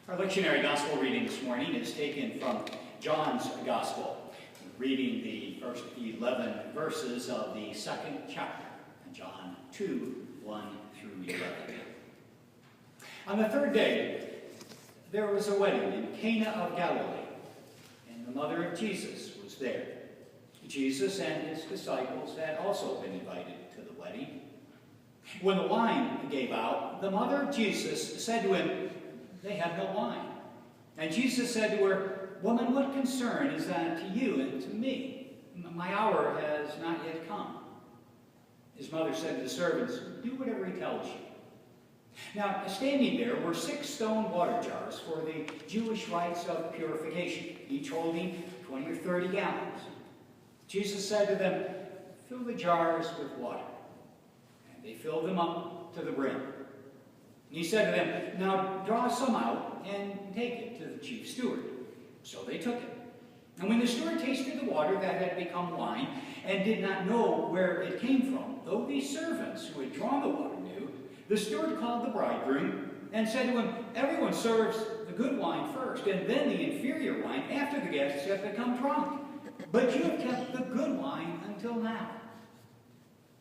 Our lectionary gospel reading this morning is taken from John's gospel, reading the first 11 verses of the second chapter, John 2, 1 through 11. On the third day, there was a wedding in Cana of Galilee, and the mother of Jesus was there. Jesus and his disciples had also been invited to the wedding. When the wine gave out, the mother of Jesus said to him, "They have no wine." And Jesus said to her, "Woman, what concern is that to you and to me? My hour has not yet come." His mother said to the servants, "Do whatever he tells you." Now, standing there were 6 stone water jars for the Jewish rites of purification, each holding 20 or 30 gallons. Jesus said to them, "Fill the jars with water." And they filled them up to the brim. He said to them, "Now draw some out and take it to the chief steward." So they took it. And when the steward tasted the water that had become wine and did not know where it came from, though these servants who had drawn the water knew, the steward called the bridegroom and said to him, "Everyone serves the good wine first, and then the inferior wine after the guests have become drunk. But you have kept the good wine until now."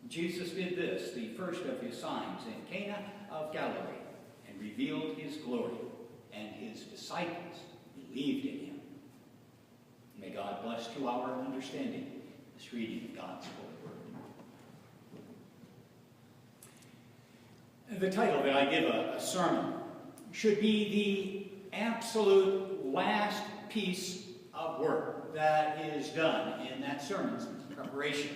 Jesus did this, the first of his signs, in Cana of Galilee, and revealed his glory, and his disciples believed in him. May God bless to our understanding this reading of God's holy word. The title that I give a sermon should be the absolute last piece of work that is done in that sermon's preparation.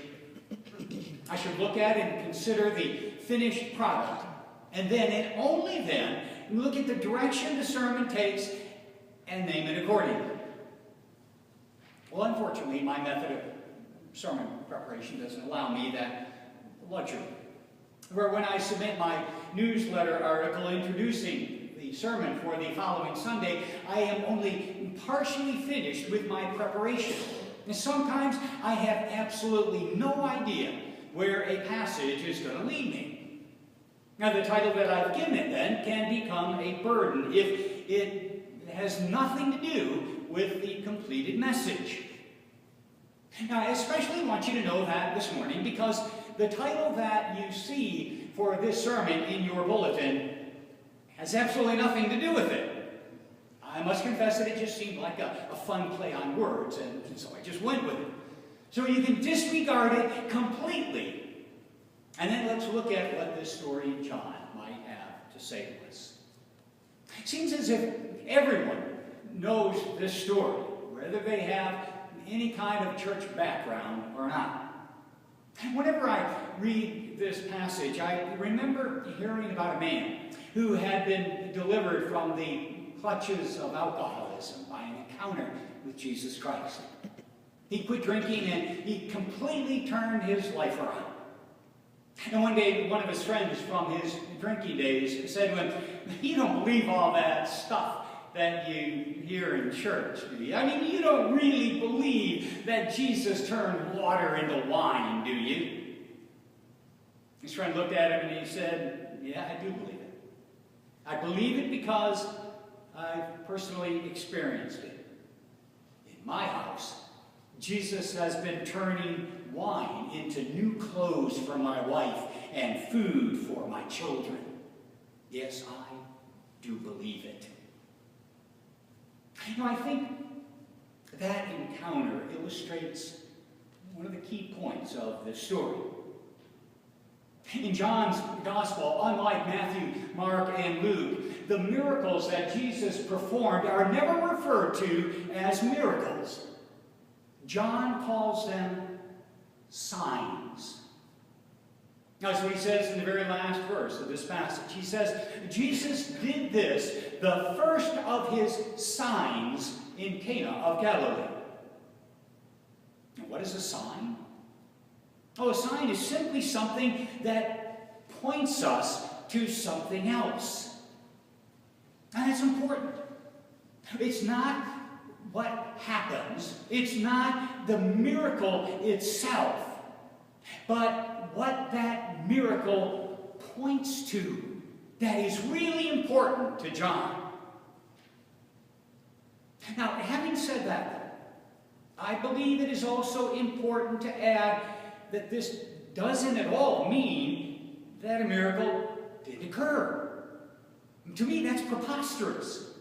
I should look at and consider the finished product, and then, and only then, look at the direction the sermon takes and name it accordingly. Well, unfortunately, my method of sermon preparation doesn't allow me that luxury. Where when I submit my newsletter article introducing the sermon for the following Sunday, I am only partially finished with my preparation. And sometimes I have absolutely no idea where a passage is going to lead me. Now, the title that I've given it then can become a burden if it has nothing to do with the completed message. Now, I especially want you to know that this morning because the title that you see for this sermon in your bulletin has absolutely nothing to do with it. I must confess that it just seemed like a fun play on words, and so I just went with it. So you can disregard it completely. And then let's look at what this story in John might have to say to us. It seems as if everyone knows this story, whether they have any kind of church background or not. Whenever I read this passage, I remember hearing about a man who had been delivered from the clutches of alcoholism by an encounter with Jesus Christ. He quit drinking and he completely turned his life around. And one day, one of his friends from his drinking days said to him, "You don't believe all that stuff that you hear in church, do you? I mean, you don't really believe that Jesus turned water into wine, do you?" His friend looked at him and he said, "Yeah, I do believe it. I believe it because I've personally experienced it. In my house, Jesus has been turning wine into new clothes for my wife and food for my children. Yes, I do believe it." You know, I think that encounter illustrates one of the key points of this story. In John's gospel, unlike Matthew, Mark, and Luke, the miracles that Jesus performed are never referred to as miracles. John calls them signs. That's what he says in the very last verse of this passage. He says, Jesus did this, the first of his signs in Cana of Galilee. Now, what is a sign? Oh, a sign is simply something that points us to something else. And that's important. It's not what happens. It's not the miracle itself, but what that miracle points to that is really important to John. Now, having said that, I believe it is also important to add that this doesn't at all mean that a miracle didn't occur. To me, that's preposterous.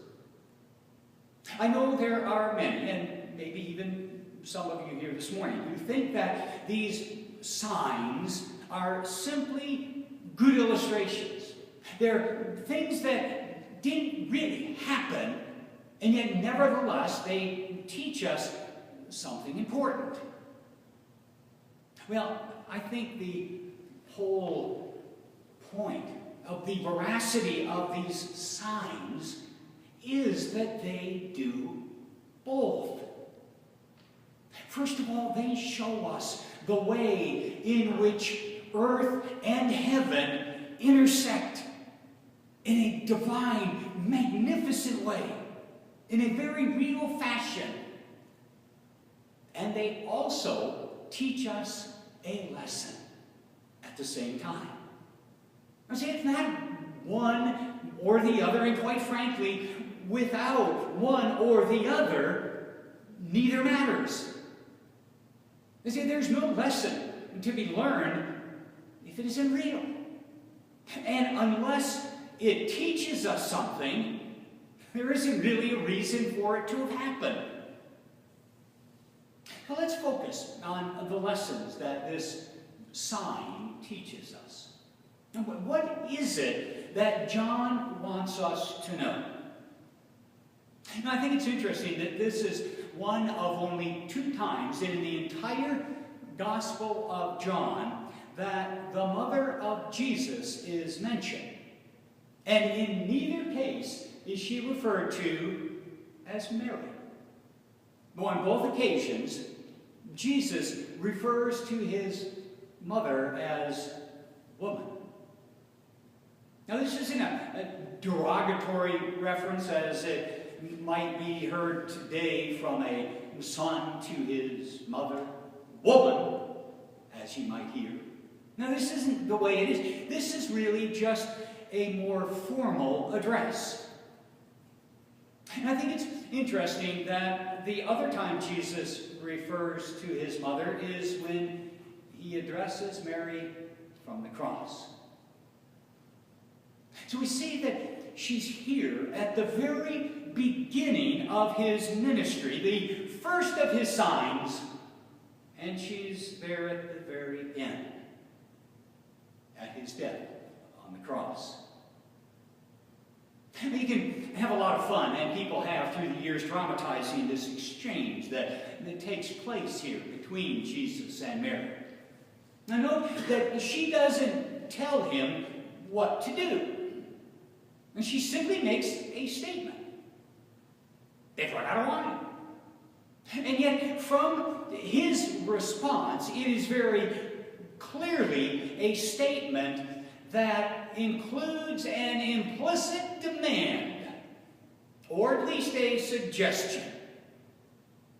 I know there are many, and maybe even some of you here this morning, who think that these signs are simply good illustrations. They're things that didn't really happen, and yet nevertheless they teach us something important. Well, I think the whole point of the veracity of these signs is that they do both. First of all, they show us the way in which earth and heaven intersect in a divine, magnificent way, in a very real fashion. And they also teach us a lesson at the same time. I say it's not one or the other, and quite frankly, without one or the other, neither matters. I say there's no lesson to be learned if it isn't real. And unless it teaches us something, there isn't really a reason for it to have happened. Now let's focus on the lessons that this sign teaches us. Now, what is it that John wants us to know? Now, I think it's interesting that this is one of only 2 times in the entire Gospel of John that the mother of Jesus is mentioned. And in neither case is she referred to as Mary. But on both occasions, Jesus refers to his mother as woman. Now, this isn't a derogatory reference as it might be heard today from a son to his mother. Woman, as you might hear. Now, this isn't the way it is. This is really just a more formal address. And I think it's interesting that the other time Jesus refers to his mother is when he addresses Mary from the cross. So we see that she's here at the very beginning of his ministry, the first of his signs, and she's there at the very end, at his death on the cross. You can have a lot of fun, and people have through the years, dramatizing this exchange that takes place here between Jesus and Mary. Now note that she doesn't tell him what to do. And she simply makes a statement. They've run out of wine. And yet, from his response, it is very clearly a statement that includes an implicit demand, or at least a suggestion.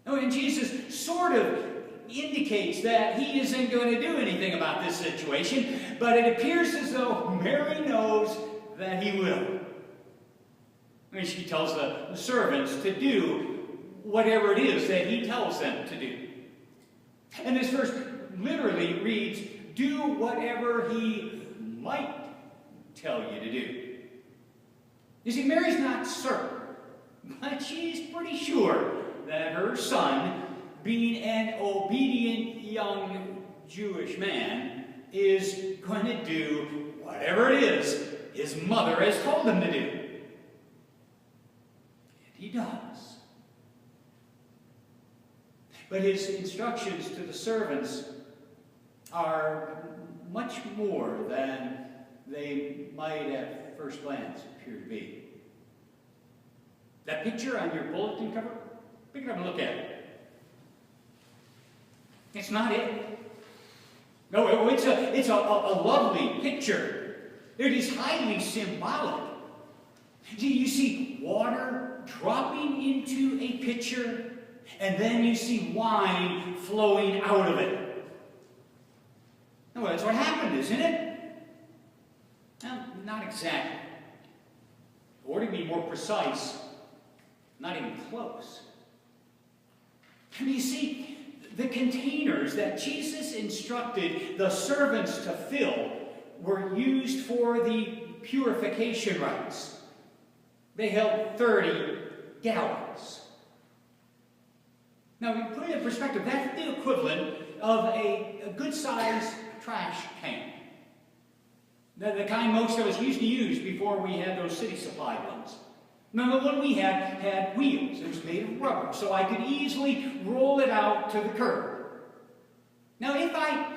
And Jesus sort of indicates that he isn't going to do anything about this situation, but it appears as though Mary knows that he will. I mean, she tells the servants to do whatever it is that he tells them to do. And this verse literally reads, do whatever he might tell you to do. You see, Mary's not certain, but she's pretty sure that her son, being an obedient young Jewish man, is going to do whatever it is his mother has told him to do. And he does. But his instructions to the servants are much more than they might at first glance appear to be. That picture on your bulletin cover, pick it up and look at it. It's not it. No, it's a lovely picture. It is highly symbolic. You see water dropping into a pitcher, and then you see wine flowing out of it. Well, that's what happened, isn't it? Well, not exactly. Or to be more precise, Not even close. And you see, the containers that Jesus instructed the servants to fill were used for the purification rites. They held 30 gallons. Now, we put it in perspective, that's the equivalent of a good-sized trash can. The kind most of us used to use before we had those city supplied ones. Now, the one we had wheels. It was made of rubber, so I could easily roll it out to the curb. Now, if I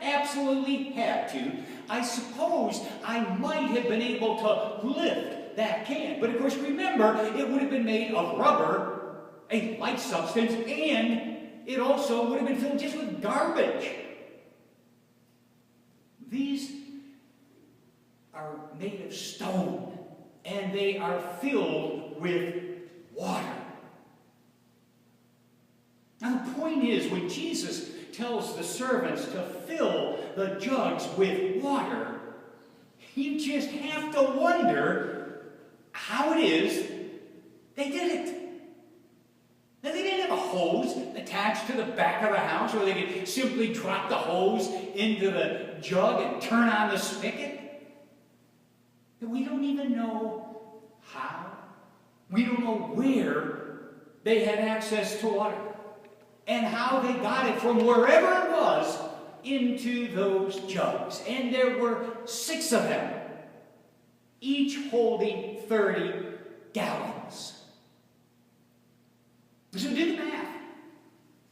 absolutely had to, I suppose I might have been able to lift that can. But of course, remember, it would have been made of rubber, a light substance, and it also would have been filled just with garbage. These are made of stone, and they are filled with water. Now the point is, when Jesus tells the servants to fill the jugs with water, you just have to wonder how it is they did it. Now, they didn't have a hose attached to the back of the house where they could simply drop the hose into the jug and turn on the spigot. We don't even know how. We don't know where they had access to water and how they got it from wherever it was into those jugs. And there were 6 of them, each holding 30 gallons. So do the math.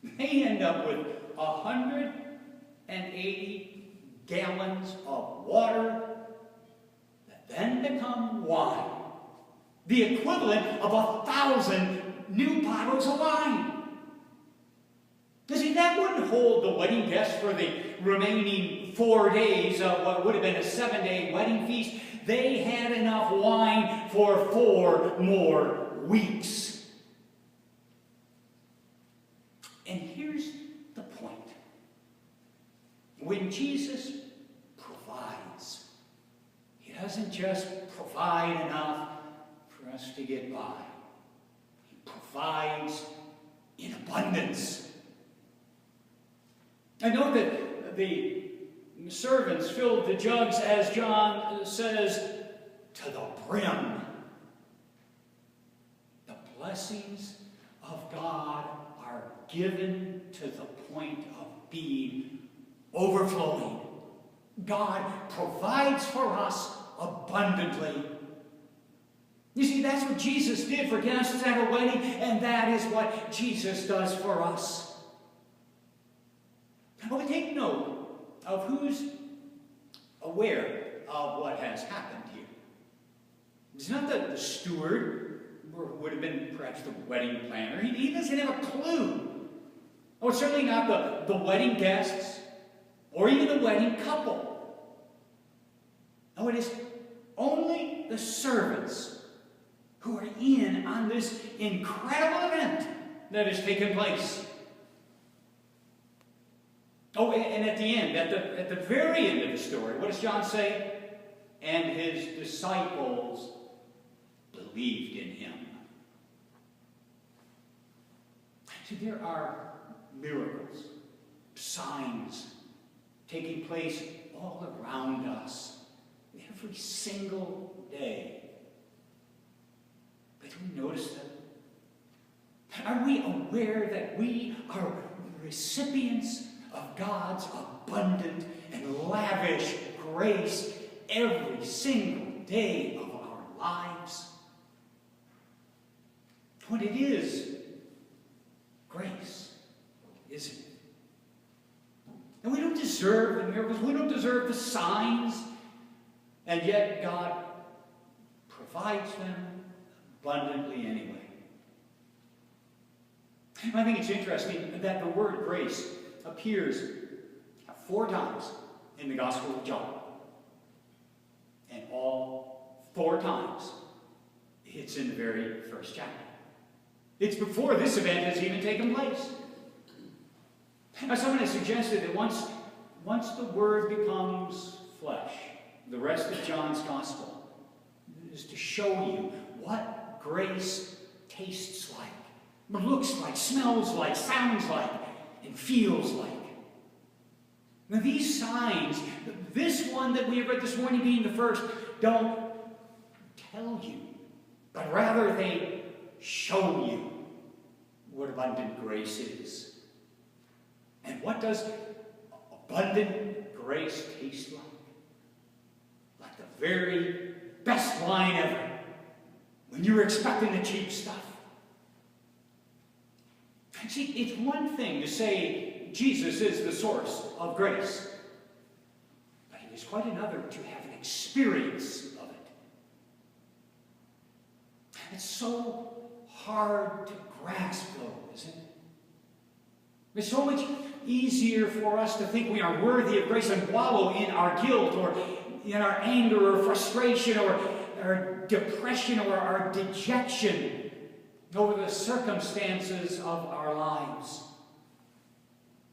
They end up with 180 gallons of water that then become wine. The equivalent of 1,000 new bottles of wine. You see, that wouldn't hold the wedding guests for the remaining 4 days of what would have been a 7-day wedding feast. They had enough wine for 4 more weeks. And here's the point. When Jesus provides, he doesn't just provide enough for us to get by. He provides in abundance. I know that the servants filled the jugs, as John says, to the brim. The blessings of God are given to the point of being overflowing. God provides for us abundantly. You see, that's what Jesus did for guests at a wedding, and that is what Jesus does for us. But take note of who's aware of what has happened here. It's not the steward, or would have been perhaps the wedding planner. He doesn't have a clue. Or certainly not the wedding guests, or even the wedding couple. No, it is only the servants who are in on this incredible event that has taken place. Oh, and at the end, at the very end of the story, what does John say? And his disciples believed in him. See, there are miracles, signs taking place all around us every single day. But do we notice them? Are we aware that we are recipients of God's abundant and lavish grace every single day of our lives? What it is, grace, isn't it? And we don't deserve the miracles, we don't deserve the signs, and yet God provides them abundantly anyway. I think it's interesting that the word grace appears 4 times in the Gospel of John. And all 4 times it's in the very first chapter. It's before this event has even taken place. Now, someone has suggested that once the Word becomes flesh, the rest of John's Gospel is to show you what grace tastes like, looks like, smells like, sounds like, and feels like. Now these signs, this one that we have read this morning being the first, don't tell you, but rather they show you what abundant grace is. And what does abundant grace taste like? Like the very best wine ever, when you were expecting the cheap stuff. See, it's one thing to say Jesus is the source of grace, but it is quite another to have an experience of it. It's so hard to grasp, though, isn't it? It's so much easier for us to think we are worthy of grace and wallow in our guilt or in our anger or frustration or our depression or our dejection over the circumstances of our lives.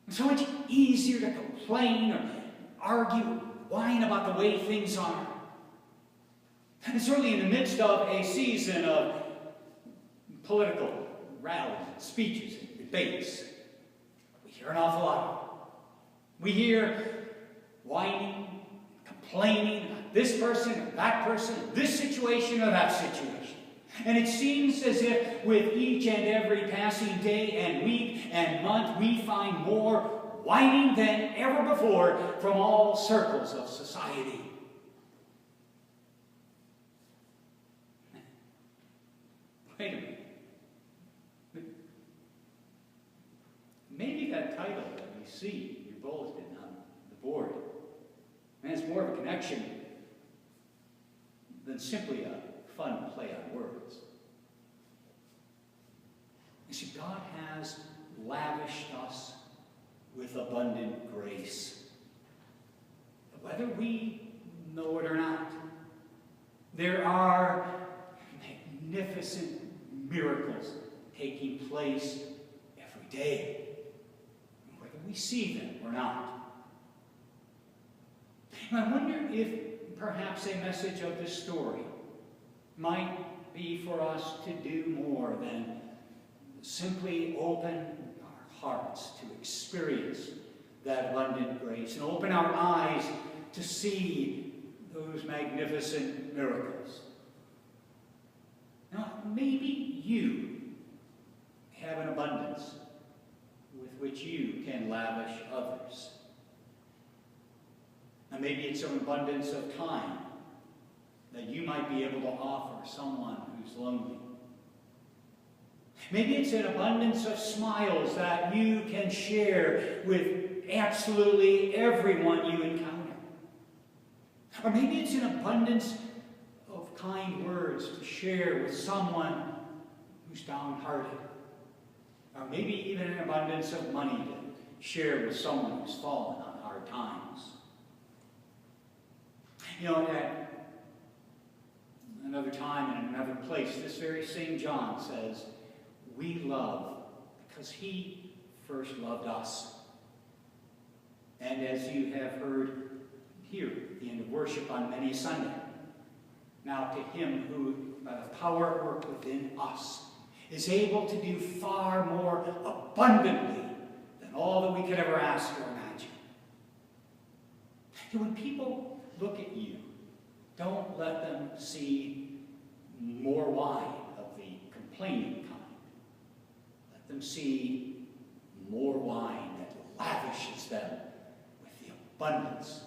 It's so much easier to complain or argue or whine about the way things are. And certainly in the midst of a season of political rallies and speeches and debates, we hear an awful lot. We hear whining, complaining about this person or that person, this situation or that situation. And it seems as if with each and every passing day and week and month, we find more whining than ever before from all circles of society. Wait a minute. Maybe that title that we see in your bulletin on the board has more of a connection than simply a fun play on words. You see, God has lavished us with abundant grace. Whether we know it or not, there are magnificent miracles taking place every day, whether we see them or not. And I wonder if perhaps a message of this story might be for us to do more than simply open our hearts to experience that abundant grace and open our eyes to see those magnificent miracles. Now, maybe you have an abundance with which you can lavish others. Now, maybe it's an abundance of time that you might be able to offer someone who's lonely. Maybe it's an abundance of smiles that you can share with absolutely everyone you encounter. Or maybe it's an abundance of kind words to share with someone who's downhearted. Or maybe even an abundance of money to share with someone who's fallen on hard times. You know, at another time and another place, this very same John says, we love because he first loved us. And as you have heard here at the end of worship on many a Sunday, now to him who, by the power at work within us, is able to do far more abundantly than all that we could ever ask or imagine. And when people look at you, don't let them see more wine of the complaining kind. Let them see more wine that lavishes them with the abundance